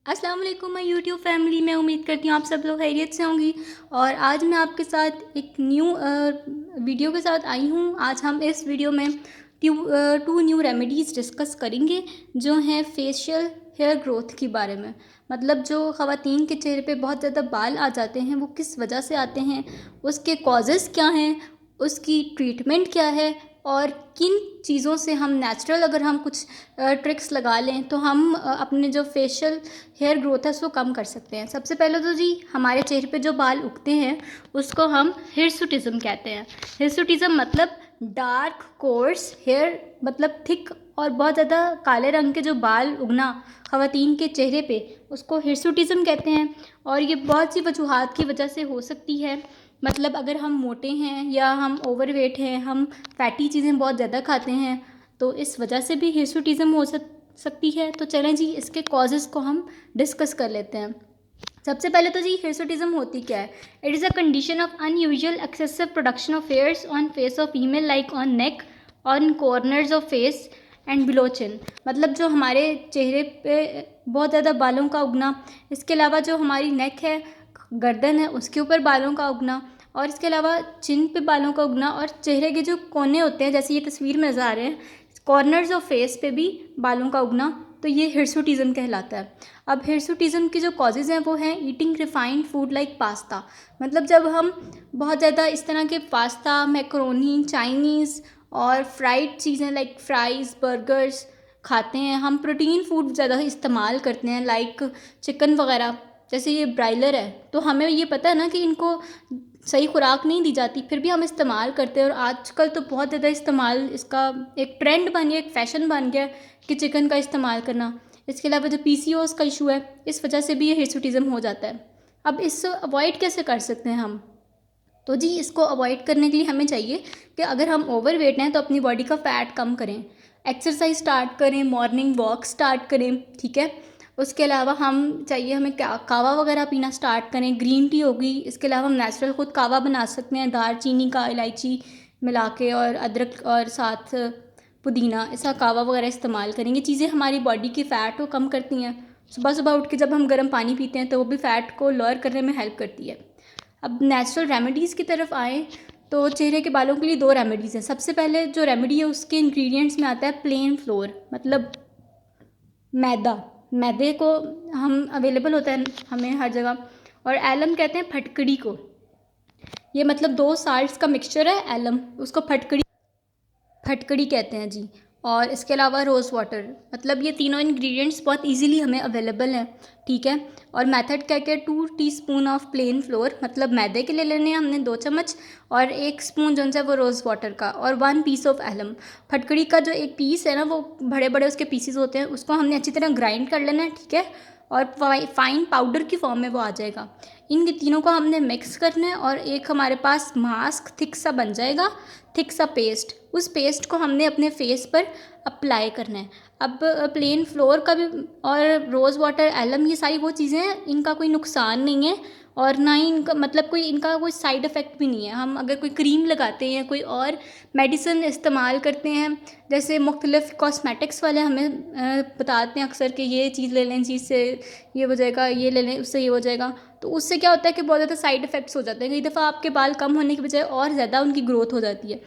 अस्सलाम वालेकुम my YouTube family. मैं उम्मीद करती हूँ आप सब लोग खैरियत से होंगी। और आज मैं आपके साथ एक न्यू वीडियो के साथ आई हूँ। आज हम इस वीडियो में टू न्यू रेमेडीज़ डिस्कस करेंगे जो हैं फेशियल हेयर ग्रोथ के बारे में। मतलब जो ख़वातीन के चेहरे पे बहुत ज़्यादा बाल आ जाते हैं वो किस वजह से आते हैं, उसके कॉजेज़ क्या हैं, उसकी ट्रीटमेंट क्या है और किन चीज़ों से हम नेचुरल अगर हम कुछ ट्रिक्स लगा लें तो हम अपने जो फेशियल हेयर ग्रोथ है उसको कम कर सकते हैं। सबसे पहले तो जी हमारे चेहरे पे जो बाल उगते हैं उसको हम हिरसुटिज़म कहते हैं। हिरसुटिज़म मतलब डार्क कोर्स हेयर, मतलब थिक और बहुत ज़्यादा काले रंग के जो बाल उगना ख़वातीन के चेहरे पे, उसको हिरसुटिज़म कहते हैं। और ये बहुत सी वजूहात की वजह से हो सकती है। मतलब अगर हम मोटे हैं या हम ओवरवेट हैं, हम फैटी चीज़ें बहुत ज़्यादा खाते हैं, तो इस वजह से भी हिरसुटिज़म हो सकती है। तो चलें जी इसके कॉजेज़ को हम डिस्कस कर लेते हैं। सबसे पहले तो जी हिरसुटिज़म होती क्या है? It is a condition of unusual excessive production of hairs on face of female, like on neck, on corners of face and below chin. मतलब जो हमारे चेहरे पे बहुत ज़्यादा बालों का उगना, इसके अलावा जो हमारी नेक है, गर्दन है, उसके ऊपर बालों का उगना, और इसके अलावा चिन पे बालों का उगना, और चेहरे के जो कोने होते हैं जैसे ये तस्वीर में नज़र आ रहे हैं, कॉर्नर्स ऑफ फेस पे भी बालों का उगना, तो ये हिरसुटिज़म कहलाता है। अब हिरसुटिज़म की जो कॉजेज़ हैं वो हैं eating refined food like pasta. मतलब जब हम बहुत ज़्यादा इस तरह के पास्ता, मैकरोनी, चाइनीज़ और फ्राइड चीज़ें लाइक फ्राइज़, बर्गर्स खाते हैं, हम प्रोटीन फूड ज़्यादा इस्तेमाल करते हैं लाइक चिकन वगैरह, जैसे ये ब्रायलर है, तो हमें ये पता है ना कि इनको सही खुराक नहीं दी जाती, फिर भी हम इस्तेमाल करते हैं। और आजकल तो बहुत ज़्यादा इस्तेमाल, इसका एक ट्रेंड बन गया, एक फ़ैशन बन गया कि चिकन का इस्तेमाल करना। इसके अलावा जो पीसीओएस का इशू है, इस वजह से भी ये हिरसुटिज़म हो जाता है। अब इससे अवॉइड कैसे कर सकते हैं हम? तो जी इसको अवॉइड करने के लिए हमें चाहिए कि अगर हम ओवरवेट हैं तो अपनी बॉडी का फ़ैट कम करें, एक्सरसाइज स्टार्ट करें, मॉर्निंग वॉक स्टार्ट करें, ठीक है। उसके अलावा हम चाहिए हमें कावा वगैरह पीना स्टार्ट करें, ग्रीन टी होगी। इसके अलावा हम नेचुरल खुद कावा बना सकते हैं, दालचीनी का इलायची मिला के और अदरक और साथ पुदीना, ऐसा कावा वगैरह इस्तेमाल करेंगे। चीज़ें हमारी बॉडी की फ़ैट को कम करती हैं। सुबह सुबह उठ के जब हम गर्म पानी पीते हैं तो वो भी फ़ैट को लोअर करने में हेल्प करती है। अब नेचुरल रेमेडीज़ की तरफ आएँ तो चेहरे के बालों के लिए दो रेमेडीज़ हैं। सबसे पहले जो रेमेडी है उसके इंग्रेडिएंट्स में आता है प्लेन फ्लोर, मतलब मैदा। मैदे को हम अवेलेबल होता है हमें हर जगह। और एलम कहते हैं फटकड़ी को। ये मतलब दो साल्ट्स का मिक्सचर है एलम, उसको फटकड़ी फटकड़ी कहते हैं जी। और इसके अलावा रोज़ वाटर, मतलब ये तीनों इंग्रेडिएंट्स बहुत इजीली हमें अवेलेबल हैं, ठीक है। और मेथड क्या क्या, 2 टीस्पून ऑफ प्लेन फ्लोर, मतलब मैदे के ले लेने हैं हमने 2 चम्मच, और 1 स्पून जो है वो रोज़ वाटर का, और 1 पीस ऑफ एलम। फटकड़ी का जो एक पीस है ना, वो बड़े बड़े उसके पीसीज होते हैं, उसको हमने अच्छी तरह ग्राइंड कर लेना है, ठीक है। और फाइन पाउडर की फॉर्म में वो आ जाएगा। इन तीनों को हमने मिक्स करना है और एक हमारे पास मास्क थिक सा बन जाएगा, थिक सा पेस्ट। उस पेस्ट को हमने अपने फेस पर अप्लाई करना है। अब प्लेन फ्लोर का भी और रोज़ वाटर, एलम, ये सारी वो चीज़ें हैं, इनका कोई नुकसान नहीं है और ना ही इनका मतलब कोई इनका कोई साइड इफ़ेक्ट भी नहीं है। हम अगर कोई क्रीम लगाते हैं, कोई और मेडिसिन इस्तेमाल करते हैं, जैसे मुख्तलिफ़ कॉस्मेटिक्स वाले हमें बताते हैं अक्सर कि ये चीज़ ले लें, चीज़ से ये हो जाएगा, ये ले लें उससे ये हो जाएगा, तो उससे क्या होता है कि बहुत ज़्यादा साइड इफ़ेक्ट्स हो जाते हैं। कई दफ़ा आपके बाल कम होने की बजाय और ज़्यादा उनकी ग्रोथ हो जाती है।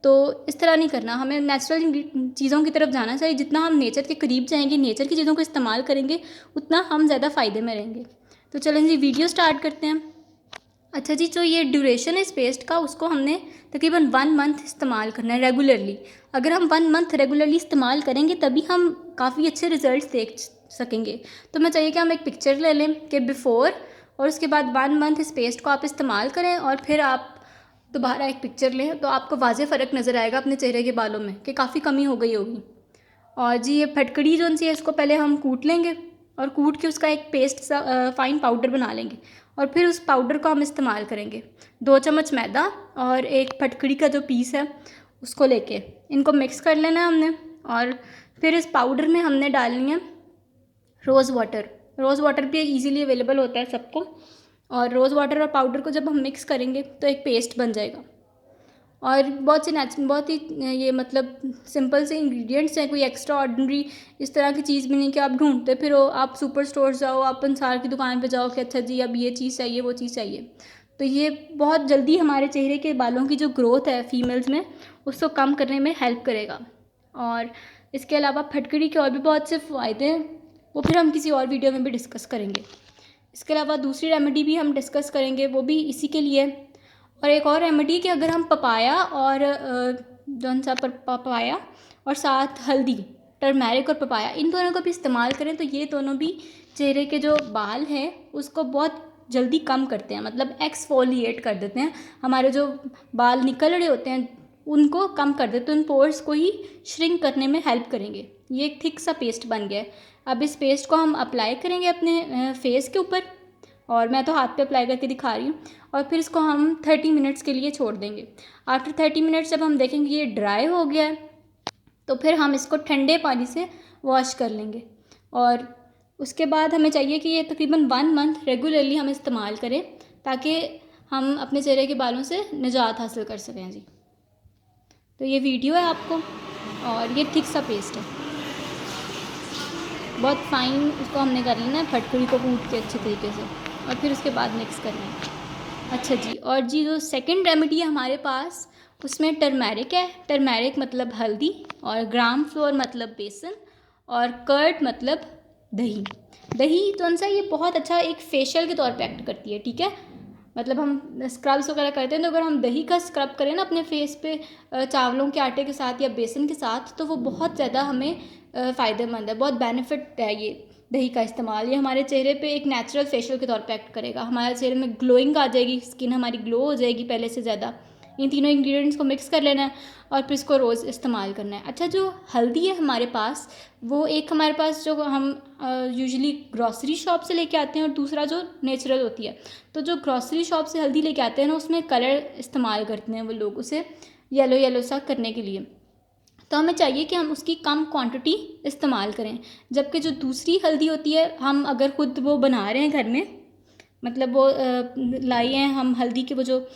तो इस तरह नहीं करना, हमें नेचुरल चीज़ों की तरफ जाना चाहिए। जितना हम नेचर के करीब जाएंगे, नेचर की चीज़ों को इस्तेमाल करेंगे, उतना हम ज़्यादा फ़ायदे में रहेंगे। तो चलें जी वीडियो स्टार्ट करते हैं। अच्छा जी, जो ये ड्यूरेशन है इस पेस्ट का, उसको हमने तकरीबन 1 मंथ इस्तेमाल करना है रेगुलरली। अगर हम 1 मंथ रेगुलरली इस्तेमाल करेंगे तभी हम काफ़ी अच्छे रिजल्ट्स देख सकेंगे। तो मैं चाहिए कि हम एक पिक्चर ले लें कि बिफ़ोर, और उसके बाद 1 मंथ इस पेस्ट को आप इस्तेमाल करें, और फिर आप दोबारा एक पिक्चर लें, तो आपको वाज़ेह फ़र्क नज़र आएगा अपने चेहरे के बालों में कि काफ़ी कमी हो गई होगी। और जी ये फटकड़ी जो सी है, इसको पहले हम कूट लेंगे और कूट के उसका एक पेस्ट सा फ़ाइन पाउडर बना लेंगे, और फिर उस पाउडर को हम इस्तेमाल करेंगे। 2 चम्मच मैदा और एक फटकड़ी का जो पीस है उसको लेके इनको मिक्स कर लेना है हमने। और फिर इस पाउडर में हमने डालनी है रोज़ वाटर। रोज़ वाटर भी इजीली अवेलेबल होता है सबको। और रोज़ वाटर और पाउडर को जब हम मिक्स करेंगे तो एक पेस्ट बन जाएगा। और बहुत ही ये मतलब सिंपल से इंग्रेडिएंट्स हैं, कोई एक्स्ट्रा ऑर्डिनरी इस तरह की चीज़ भी नहीं कि आप ढूंढते फिरो, आप सुपर स्टोर जाओ, आप पंसार की दुकान पे जाओ कि अच्छा जी अब ये चीज़ चाहिए वो चीज़ चाहिए। तो ये बहुत जल्दी हमारे चेहरे के बालों की जो ग्रोथ है फीमेल्स में उसको कम करने में हेल्प करेगा। और इसके अलावा फटकड़ी के और भी बहुत से फ़ायदे हैं, वो फिर हम किसी और वीडियो में भी डिस्कस करेंगे। इसके अलावा दूसरी रेमेडी भी हम डिस्कस करेंगे, वो भी इसी के लिए है। और एक और रेमेडी कि अगर हम पपाया और जौन सा पपाया और साथ हल्दी, टर्मेरिक और पपाया, इन दोनों का भी इस्तेमाल करें तो ये दोनों भी चेहरे के जो बाल हैं उसको बहुत जल्दी कम करते हैं, मतलब एक्सफोलिएट कर देते हैं। हमारे जो बाल निकल रहे होते हैं उनको कम कर देते हैं, उन पोर्स को ही श्रिंक करने में हेल्प करेंगे। ये एक थिक सा पेस्ट बन गया है। अब इस पेस्ट को हम अप्लाई करेंगे अपने फेस के ऊपर, और मैं तो हाथ पे अप्लाई करके दिखा रही हूँ। और फिर इसको हम 30 मिनट्स के लिए छोड़ देंगे। आफ्टर 30 मिनट्स जब हम देखेंगे ये ड्राई हो गया है तो फिर हम इसको ठंडे पानी से वॉश कर लेंगे। और उसके बाद हमें चाहिए कि ये तकरीबन 1 मंथ रेगुलरली हम इस्तेमाल करें ताकि हम अपने चेहरे के बालों से निजात हासिल कर सकें जी। तो ये वीडियो है आपको, और ये थिक सा पेस्ट है, बहुत फाइन उसको हमने कर लेना है, फटकड़ी को कूट के अच्छे तरीके से और फिर उसके बाद मिक्स करना है। अच्छा जी, और जी जो सेकंड रेमेडी है हमारे पास उसमें टर्मेरिक है। टर्मेरिक मतलब हल्दी, और ग्राम फ्लोर मतलब बेसन, और कर्ड मतलब दही। दही कौन सा, ये बहुत अच्छा एक फेशियल के तौर पे एक्ट करती है, ठीक है। मतलब हम स्क्रब्स वगैरह करते हैं तो अगर हम दही का स्क्रब करें ना अपने फेस पे चावलों के आटे के साथ या बेसन के साथ, तो वो बहुत ज़्यादा हमें फ़ायदेमंद है, बहुत बेनिफिट है ये दही का इस्तेमाल। ये हमारे चेहरे पे एक नेचुरल फेशियल के तौर पे एक्ट करेगा, हमारे चेहरे में ग्लोइंग आ जाएगी, स्किन हमारी ग्लो हो जाएगी पहले से ज़्यादा। इन तीनों इंग्रेडिएंट्स को मिक्स कर लेना है और फिर इसको रोज़ इस्तेमाल करना है। अच्छा, जो हल्दी है हमारे पास, वो एक हमारे पास जो हम यूजुअली ग्रॉसरी शॉप से लेके आते हैं, और दूसरा जो नेचुरल होती है। तो जो ग्रॉसरी शॉप से हल्दी लेके आते हैं ना, उसमें कलर इस्तेमाल करते हैं वो लोग, उसे येलो येलो सा करने के लिए। तो हमें चाहिए कि हम उसकी कम क्वांटिटी इस्तेमाल करें। जबकि जो दूसरी हल्दी होती है, हम अगर खुद वो बना रहे हैं घर में, मतलब वो लाई हैं हम हल्दी के, वो जो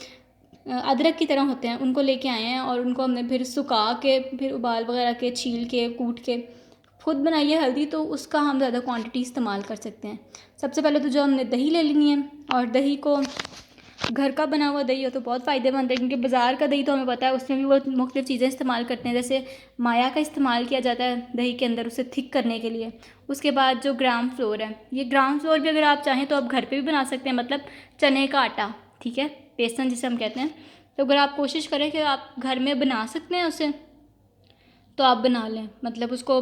अदरक की तरह होते हैं, उनको लेके आए हैं और उनको हमने फिर सुखा के, फिर उबाल वगैरह के, छील के, कूट के खुद बनाई है हल्दी, तो उसका हम ज़्यादा क्वांटिटी इस्तेमाल कर सकते हैं। सबसे पहले तो जो हमने दही ले लेनी है, और दही को घर का बना हुआ दही हो तो बहुत फ़ायदेमंद है, क्योंकि बाज़ार का दही तो हमें पता है उसमें भी वो मुख्तलिफ़ चीज़ें इस्तेमाल करते हैं, जैसे माया का इस्तेमाल किया जाता है दही के अंदर उसे थिक करने के लिए। उसके बाद जो ग्राम फ्लोर है, ये ग्राम फ्लोर भी अगर आप चाहें तो आप घर पे भी बना सकते हैं, मतलब चने का आटा, ठीक है, बेसन जिसे हम कहते हैं। तो अगर आप कोशिश करें कि आप घर में बना सकते हैं उसे, तो आप बना लें। मतलब उसको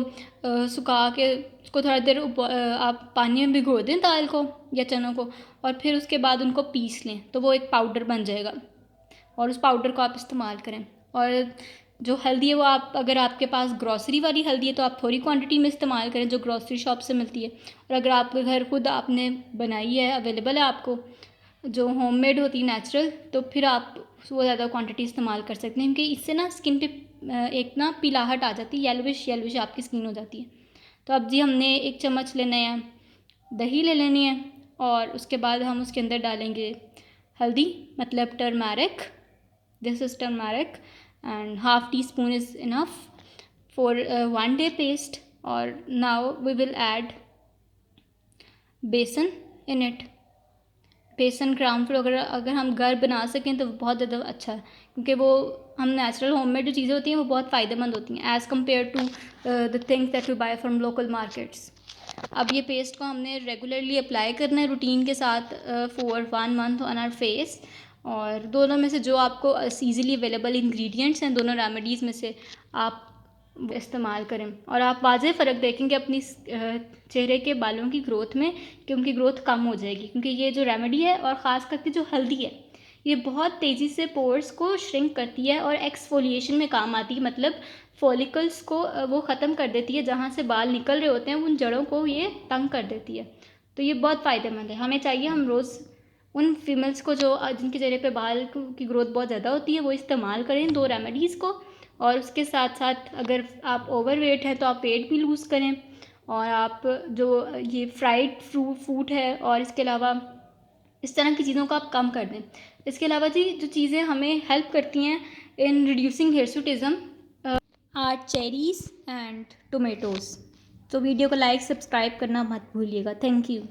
सुखा के उसको थोड़ा देर आप पानी में भिगो दें दाल को या चनों को, और फिर उसके बाद उनको पीस लें तो वो एक पाउडर बन जाएगा, और उस पाउडर को आप इस्तेमाल करें। और जो हल्दी है वो आप, अगर आपके पास ग्रॉसरी वाली हल्दी है तो आप थोड़ी क्वांटिटी में इस्तेमाल करें जो ग्रॉसरी शॉप से मिलती है। और अगर आपके घर खुद आपने बनाई है, अवेलेबल है आपको, जो होममेड होती है नेचुरल, तो फिर आप वो ज़्यादा क्वांटिटी इस्तेमाल कर सकते हैं, क्योंकि इससे ना स्किन पे एक ना पीलाहट आ जाती है, येलोविश येलोविश आपकी स्किन हो जाती है। तो अब जी हमने 1 चम्मच लेना है, दही ले लेनी है, और उसके बाद हम उसके अंदर डालेंगे हल्दी, मतलब turmeric, this is turmeric, and half tea spoon is enough for 1 day paste. और नाउ वी विल ऐड बेसन इन इट। बेसन ग्राम फ्लोर अगर हम घर बना सकें तो बहुत ज़्यादा अच्छा है, क्योंकि वो हम नेचुरल होममेड जो चीज़ें होती हैं वो बहुत फ़ायदेमंद होती हैं as compare to the things that we buy from local markets. अब ये पेस्ट को हमने रेगुलरली अप्लाई करना है रूटीन के साथ for 1 month on our face. और दोनों में से जो आपको ईज़िली अवेलेबल इंग्रेडिएंट्स हैं, दोनों रेमेडीज़ में से आप वो इस्तेमाल करें, और आप वाज़ेह फ़र्क देखेंगे अपनी चेहरे के बालों की ग्रोथ में, कि उनकी ग्रोथ कम हो जाएगी। क्योंकि ये जो रेमेडी है, और ख़ास करके जो हल्दी है, ये बहुत तेज़ी से पोर्स को श्रिंक करती है और एक्सफोलिएशन में काम आती है। मतलब फॉलिकल्स को वो ख़त्म कर देती है, जहाँ से बाल निकल रहे होते हैं उन जड़ों को ये तंग कर देती है। तो ये बहुत फ़ायदेमंद है। हमें चाहिए हम रोज़ उन फीमेल्स को जो जिनके चेहरे पे बाल की ग्रोथ बहुत ज़्यादा होती है, वो इस्तेमाल करें 2 रेमेडीज़ को। और उसके साथ साथ अगर आप ओवरवेट हैं तो आप वेट भी लूज़ करें, और आप जो ये फ्राइड फूड है और इसके अलावा इस तरह की चीज़ों को आप कम कर दें। इसके अलावा जी जो चीज़ें हमें हेल्प करती हैं in reducing hirsutism are cherries and tomatoes. तो वीडियो को लाइक सब्सक्राइब करना मत भूलिएगा। Thank you.